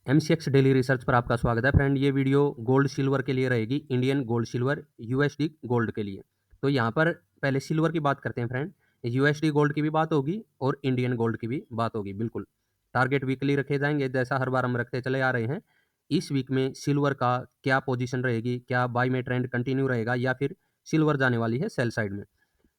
MCX daily research पर आपका स्वागत है फ्रेंड। ये वीडियो गोल्ड सिल्वर के लिए रहेगी, Indian gold silver USD gold के लिए। तो यहाँ पर पहले सिल्वर की बात करते हैं फ्रेंड। यूएसडी गोल्ड की भी बात होगी और इंडियन गोल्ड की भी बात होगी। बिल्कुल टारगेट वीकली रखे जाएंगे जैसा हर बार हम रखते चले आ रहे हैं। इस वीक में सिल्वर का क्या पोजिशन रहेगी, क्या बाई में ट्रेंड कंटिन्यू रहेगा या फिर सिल्वर जाने वाली है सेल साइड में।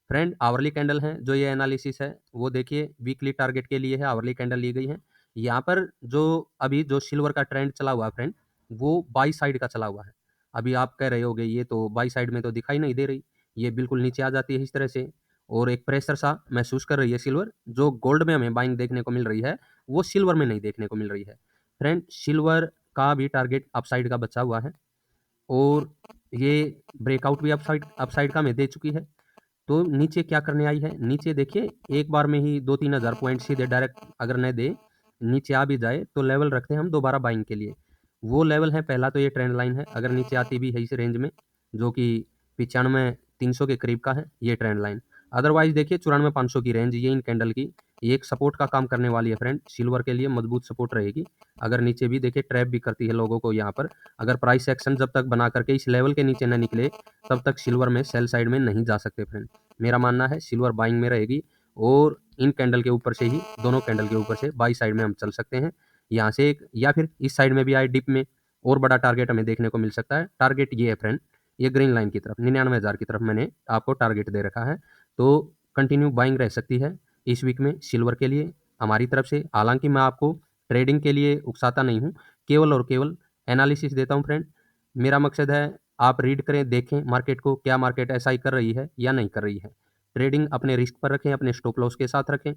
फ्रेंड आवरली कैंडल है जो ये एनालिसिस है वो देखिए वीकली टारगेट के लिए है, आवरली कैंडल ली गई है। यहाँ पर जो अभी जो सिल्वर का ट्रेंड चला हुआ है फ्रेंड, वो बाई साइड का चला हुआ है। अभी आप कह रहे होगे ये तो बाई साइड में तो दिखाई नहीं दे रही, ये बिल्कुल नीचे आ जाती है इस तरह से और एक प्रेशर सा महसूस कर रही है सिल्वर। जो गोल्ड में हमें बाइंग देखने को मिल रही है वो सिल्वर में नहीं देखने को मिल रही है। फ्रेंड सिल्वर का भी टारगेट अपसाइड का बचा हुआ है और ये ब्रेकआउट भी अपसाइड अपसाइड का हमें दे चुकी है। तो नीचे क्या करने आई है, नीचे देखिए एक बार में ही 2-3 हज़ार पॉइंट सीधे डायरेक्ट अगर न दे, नीचे आ भी जाए तो लेवल रखते हैं हम दोबारा बाइंग के लिए। वो लेवल है पहला तो ये ट्रेंड लाइन है, अगर नीचे आती भी है इस रेंज में जो कि 95-300 के करीब का है ये ट्रेंड लाइन। अदरवाइज देखिए 94-500 की रेंज ये इन कैंडल की ये एक सपोर्ट का काम करने वाली है फ्रेंड, सिल्वर के लिए मजबूत सपोर्ट रहेगी। अगर नीचे भी देखिए ट्रैप भी करती है लोगों को यहाँ पर, अगर प्राइस एक्शन जब तक बना करके इस लेवल के नीचे न निकले तब तक सिल्वर में सेल साइड में नहीं जा सकते फ्रेंड। मेरा मानना है सिल्वर बाइंग में रहेगी और इन कैंडल के ऊपर से ही, दोनों कैंडल के ऊपर से बाई साइड में हम चल सकते हैं यहाँ से एक, या फिर इस साइड में भी आए डिप में और बड़ा टारगेट हमें देखने को मिल सकता है। टारगेट ये है फ्रेंड, ये ग्रीन लाइन की तरफ 99,000 की तरफ मैंने आपको टारगेट दे रखा है। तो कंटिन्यू बाइंग रह सकती है इस वीक में सिल्वर के लिए हमारी तरफ से। हालांकि मैं आपको ट्रेडिंग के लिए उकसाता नहीं हूँ, केवल और केवल एनालिसिस देता हूँ फ्रेंड। मेरा मकसद है आप रीड करें, देखें मार्केट को, क्या मार्केट ऐसा ही कर रही है या नहीं कर रही है। ट्रेडिंग अपने रिस्क पर रखें, अपने स्टॉप लॉस के साथ रखें,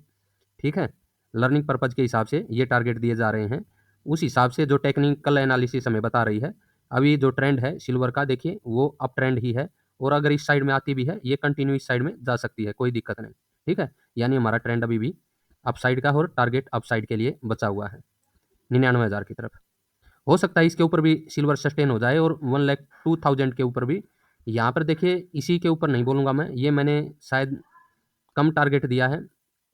ठीक है। लर्निंग पर्पज के हिसाब से ये टारगेट दिए जा रहे हैं, उस हिसाब से जो टेक्निकल एनालिसिस हमें बता रही है। अभी जो ट्रेंड है सिल्वर का देखिए वो अप ट्रेंड ही है और अगर इस साइड में आती भी है ये कंटिन्यू इस साइड में जा सकती है, कोई दिक्कत नहीं, ठीक है। यानी हमारा ट्रेंड अभी भी अपसाइड का और टारगेट अपसाइड के लिए बचा हुआ है 99,000 की तरफ। हो सकता है इसके ऊपर भी सिल्वर सस्टेन हो जाए और 1,02,000 के ऊपर भी। यहाँ पर देखिए इसी के ऊपर नहीं बोलूँगा मैं, ये मैंने शायद कम टारगेट दिया है,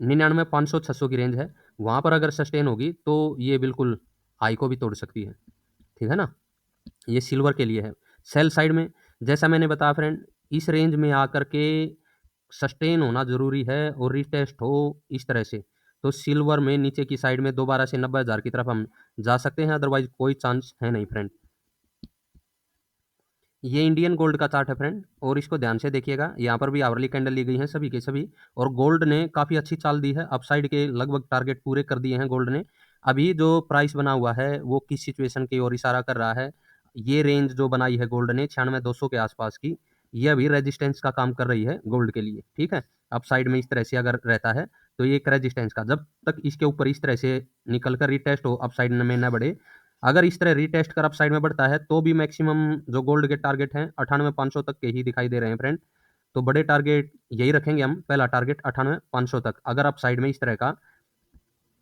99,500-600 की रेंज है। वहाँ पर अगर सस्टेन होगी तो ये बिल्कुल हाई को भी तोड़ सकती है, ठीक है ना। ये सिल्वर के लिए है। सेल साइड में जैसा मैंने बताया फ्रेंड, इस रेंज में आकर के सस्टेन होना ज़रूरी है और रिटेस्ट हो इस तरह से, तो सिल्वर में नीचे की साइड में दोबारा से 90,000 की तरफ हम जा सकते हैं, अदरवाइज कोई चांस है नहीं फ्रेंड। ये इंडियन गोल्ड का चार्ट है फ्रेंड और इसको ध्यान से देखिएगा, यहाँ पर भी आवरली कैंडल ली गई है सभी के सभी और गोल्ड ने काफ़ी अच्छी चाल दी है, अपसाइड के लगभग टारगेट पूरे कर दिए हैं गोल्ड ने। अभी जो प्राइस बना हुआ है वो किस सिचुएशन की ओर इशारा कर रहा है, ये रेंज जो बनाई है गोल्ड ने 96,200 के आसपास की, ये अभी रेजिस्टेंस का काम कर रही है गोल्ड के लिए, ठीक है। अपसाइड में इस तरह से अगर रहता है तो ये एक रेजिस्टेंस का, जब तक इसके ऊपर इस तरह से निकल कर रिटेस्ट हो अपसाइड में न बढ़े, अगर इस तरह रीटेस्ट कर अपसाइड में बढ़ता है तो भी मैक्सिमम जो गोल्ड के टारगेट हैं 98,500 तक के ही दिखाई दे रहे हैं फ्रेंड। तो बड़े टारगेट यही रखेंगे हम, पहला टारगेट 98,500 तक, अगर अपसाइड में इस तरह का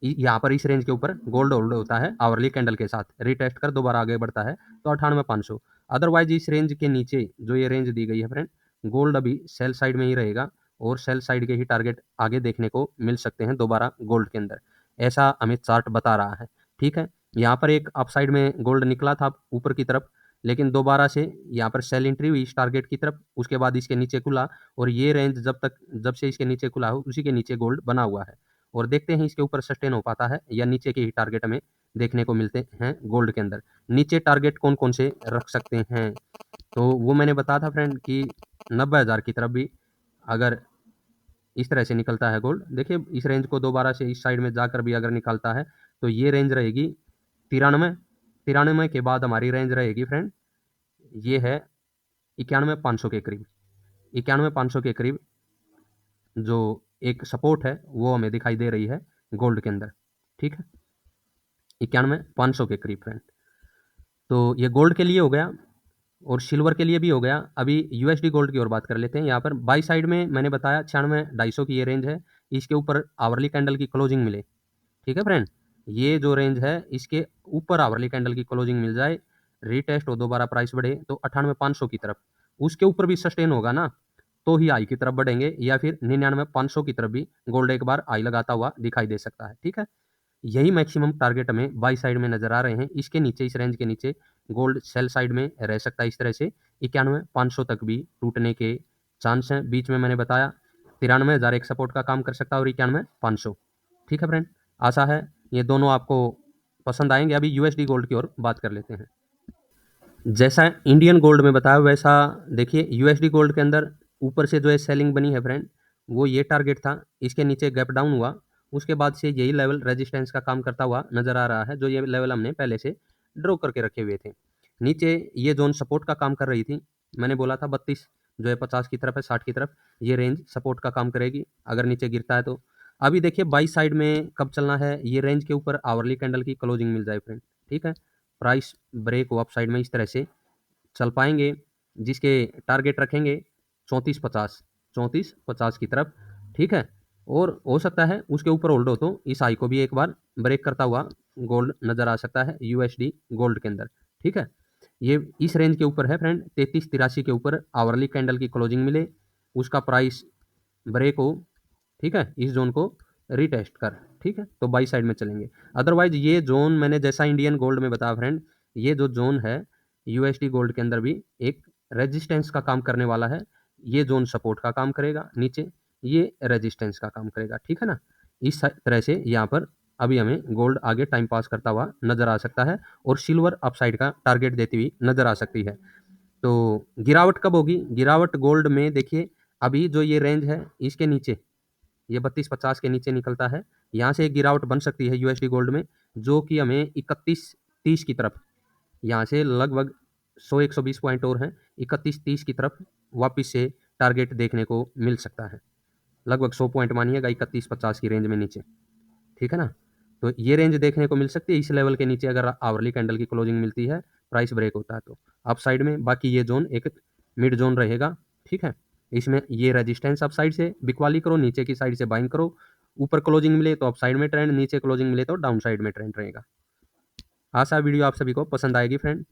यहाँ पर इस रेंज के ऊपर गोल्ड होल्ड होता है आवरली कैंडल के साथ, रीटेस्ट कर दोबारा आगे बढ़ता है तो 98,500। अदरवाइज इस रेंज के नीचे जो ये रेंज दी गई है फ्रेंड, गोल्ड अभी सेल साइड में ही रहेगा और सेल साइड के ही टारगेट आगे देखने को मिल सकते हैं दोबारा गोल्ड के अंदर, ऐसा हमें चार्ट बता रहा है, ठीक है। यहाँ पर एक अपसाइड में गोल्ड निकला था ऊपर की तरफ, लेकिन दोबारा से यहाँ पर सेल एंट्री हुई इस टारगेट की तरफ, उसके बाद इसके नीचे खुला और ये रेंज जब से इसके नीचे खुला हो उसी के नीचे गोल्ड बना हुआ है और देखते हैं इसके ऊपर सस्टेन हो पाता है या नीचे के ही टारगेट हमें देखने को मिलते हैं गोल्ड के अंदर। नीचे टारगेट कौन कौन से रख सकते हैं, तो वो मैंने बताया था फ्रेंड कि 90,000 की तरफ भी अगर इस तरह से निकलता है गोल्ड, देखिए इस रेंज को दोबारा से इस साइड में जाकर भी अगर निकालता है तो ये रेंज रहेगी 93। 93 के बाद हमारी रेंज रहेगी फ्रेंड, ये है 91,500 के करीब। 91,500 के करीब जो एक सपोर्ट है वो हमें दिखाई दे रही है गोल्ड के अंदर, ठीक है। 91,500 के करीब फ्रेंड। तो ये गोल्ड के लिए हो गया और सिल्वर के लिए भी हो गया। अभी यूएसडी गोल्ड की ओर बात कर लेते हैं। यहाँ पर बाई साइड में मैंने बताया 96,250 की ये रेंज है, इसके ऊपर आवरली कैंडल की क्लोजिंग मिले, ठीक है फ्रेंड। ये जो रेंज है इसके ऊपर आवरली कैंडल की क्लोजिंग मिल जाए, रीटेस्ट हो दोबारा प्राइस बढ़े तो 98,500 की तरफ, उसके ऊपर भी सस्टेन होगा ना तो ही आई की तरफ बढ़ेंगे, या फिर 99,500 की तरफ भी गोल्ड एक बार आई लगाता हुआ दिखाई दे सकता है, ठीक है। यही मैक्सिमम टारगेट हमें बाई साइड में नजर आ रहे हैं। इसके नीचे, इस रेंज के नीचे गोल्ड सेल साइड में रह सकता है इस तरह से। 91,500 तक भी टूटने के चांस हैं। बीच में मैंने बताया 93,000 एक सपोर्ट का काम कर सकता है और 91,500। ठीक है फ्रेंड, आशा है ये दोनों आपको पसंद आएंगे। अभी यूएसडी गोल्ड की ओर बात कर लेते हैं। जैसा इंडियन गोल्ड में बताया वैसा देखिए यूएसडी गोल्ड के अंदर ऊपर से जो है सेलिंग बनी है फ्रेंड, वो ये टारगेट था। इसके नीचे गैप डाउन हुआ, उसके बाद से यही लेवल रेजिस्टेंस का काम करता हुआ नजर आ रहा है। जो ये लेवल हमने पहले से ड्रॉ करके रखे हुए थे। नीचे ये जोन सपोर्ट का काम कर रही थी। मैंने बोला था 32 जो है 50 की तरफ है, 60 की तरफ, ये रेंज सपोर्ट का काम करेगी अगर नीचे गिरता है तो। अभी देखिए बाई साइड में कब चलना है, ये रेंज के ऊपर आवरली कैंडल की क्लोजिंग मिल जाए फ्रेंड। ठीक है, प्राइस ब्रेक हो अप साइड में इस तरह से चल पाएंगे, जिसके टारगेट रखेंगे 34,50, 34,50 की तरफ। ठीक है, और हो सकता है उसके ऊपर होल्ड हो तो इस हाई को भी एक बार ब्रेक करता हुआ गोल्ड नजर आ सकता है यूएसडी गोल्ड के अंदर। ठीक है, ये इस रेंज के ऊपर है फ्रेंड, 33,83 के ऊपर आवरली कैंडल की क्लोजिंग मिले, उसका प्राइस ब्रेक हो, ठीक है, इस जोन को रीटेस्ट कर, ठीक है, तो बाई साइड में चलेंगे। अदरवाइज ये जोन मैंने जैसा इंडियन गोल्ड में बताया फ्रेंड, ये जो जोन है यूएसडी गोल्ड के अंदर भी एक रेजिस्टेंस का काम करने वाला है। ये जोन सपोर्ट का काम करेगा, नीचे ये रेजिस्टेंस का काम करेगा। ठीक है ना, इस तरह से यहाँ पर अभी हमें गोल्ड आगे टाइम पास करता हुआ नजर आ सकता है और सिल्वर अपसाइड का टारगेट देती हुई नजर आ सकती है। तो गिरावट कब होगी? गिरावट गोल्ड में देखिए अभी जो ये रेंज है इसके नीचे, ये 32,50 के नीचे निकलता है, यहाँ से एक गिरावट बन सकती है यूएसडी गोल्ड में, जो कि हमें 31,30 की तरफ, यहाँ से लगभग 100-120 पॉइंट और हैं, 31,30 की तरफ वापस से टारगेट देखने को मिल सकता है। लगभग 100 पॉइंट मानिएगा 31,50 की रेंज में नीचे। ठीक है ना, तो ये रेंज देखने को मिल सकती है। इस लेवल के नीचे अगर आवरली कैंडल की क्लोजिंग मिलती है, प्राइस ब्रेक होता है तो अप साइड में, बाकी ये जोन एक मिड जोन रहेगा। ठीक है, इसमें ये रेजिस्टेंस अप साइड से बिकवाली करो, नीचे की साइड से बाइंग करो। ऊपर क्लोजिंग मिले तो अप साइड में ट्रेंड, नीचे क्लोजिंग मिले तो डाउन साइड में ट्रेंड रहेगा। आशा वीडियो आप सभी को पसंद आएगी फ्रेंड।